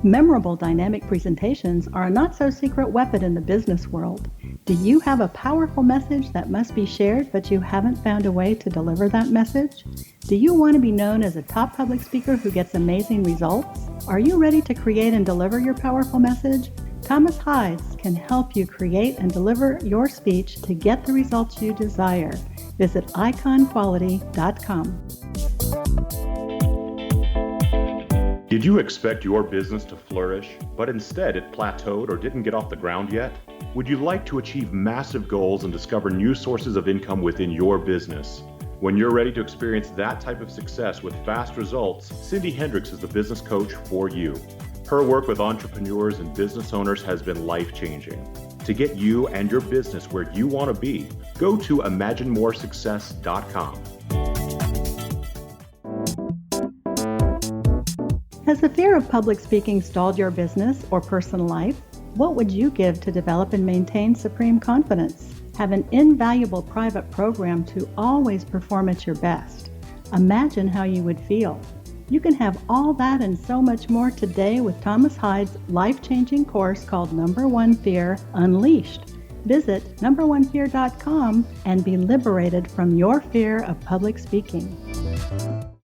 Speaker 10: Memorable dynamic presentations are a not-so-secret weapon in the business world. Do you have a powerful message that must be shared, but you haven't found a way to deliver that message? Do you want to be known as a top public speaker who gets amazing results? Are you ready to create and deliver your powerful message? Thomas Hides can help you create and deliver your speech to get the results you desire. Visit iconquality.com.
Speaker 9: Did you expect your business to flourish, but instead it plateaued or didn't get off the ground yet? Would you like to achieve massive goals and discover new sources of income within your business? When you're ready to experience that type of success with fast results, Cindy Hendricks is the business coach for you. Her work with entrepreneurs and business owners has been life-changing. To get you and your business where you want to be, go to ImagineMoreSuccess.com.
Speaker 10: Has the fear of public speaking stalled your business or personal life? What would you give to develop and maintain supreme confidence? Have an invaluable private program to always perform at your best. Imagine how you would feel. You can have all that and so much more today with Thomas Hyde's life-changing course called Number One Fear Unleashed. Visit numberonefear.com and be liberated from your fear of public speaking.